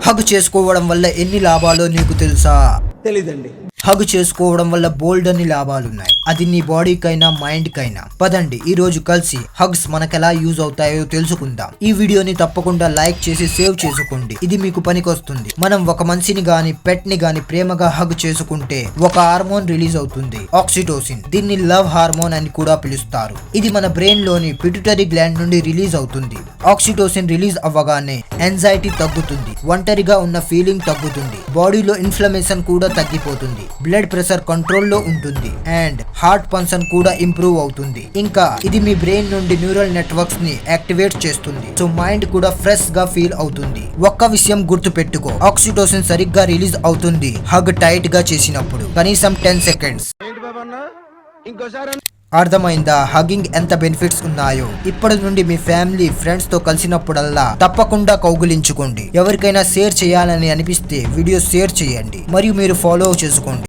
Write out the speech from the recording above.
Hug చేసుకోవడం వల్ల ఎన్ని లాభాలో నీకు తెలుసా? తెలీదండి. హగ్ చేసుకోవడం వల్ల బోల్డ్ అని లాభాలున్నాయి. అది నీ బాడీకైనా మైండ్ కైనా. పదండి ఈ రోజు కలిసి హగ్స్ మనకెలా యూజ్ అవుతాయో తెలుసుకుందాం. ఈ వీడియోని తప్పకుండా లైక్ చేసి సేవ్ చేసుకోండి. ఇది మీకు పనికొస్తుంది. మనం ఒక మనిషిని గాని పెట్ ని గాని ప్రేమగా హగ్ చేసుకుంటే ఒక హార్మోన్ రిలీజ్ అవుతుంది, ఆక్సిటోసిన్. దీన్ని లవ్ హార్మోన్ అని కూడా పిలుస్తారు. ఇది మన బ్రెయిన్ లోని పిట్యూటరీ గ్లాండ్ నుండి రిలీజ్ అవుతుంది. ఆక్సిటోసిన్ రిలీజ్ అవ్వగానే యాంగ్జైటీ తగ్గుతుంది, ఒంటరిగా ఉన్న ఫీలింగ్ తగ్గుతుంది, బాడీలో ఇన్ఫ్లమేషన్ కూడా తగ్గిపోతుంది, బ్లడ్ ప్రెషర్ కంట్రోల్లో ఉంటుంది అండ్ హార్ట్ ఫంక్షన్ కూడా ఇంప్రూవ్ అవుతుంది. ఇంకా ఇది మీ బ్రెయిన్ నుండి న్యూరల్ నెట్వర్క్స్ ని యాక్టివేట్ చేస్తుంది. సో మైండ్ కూడా ఫ్రెష్ గా ఫీల్ అవుతుంది. ఒక్క విషయం గుర్తు పెట్టుకో, ఆక్సిటోసిన్ సరిగ్గా రిలీజ్ అవుతుంది హగ్ టైట్ గా చేసినప్పుడు, కనీసం 10 సెకండ్స్. అర్థమైందా హగ్గింగ్ ఎంత బెనిఫిట్స్ ఉన్నాయో? ఇప్పటి నుండి మీ ఫ్యామిలీ ఫ్రెండ్స్ తో కలిసినప్పుడల్లా తప్పకుండా కౌగిలించుకోండి. ఎవరికైనా షేర్ చేయాలని అనిపిస్తే వీడియో షేర్ చేయండి మరియు మీరు ఫాలో చేసుకోండి.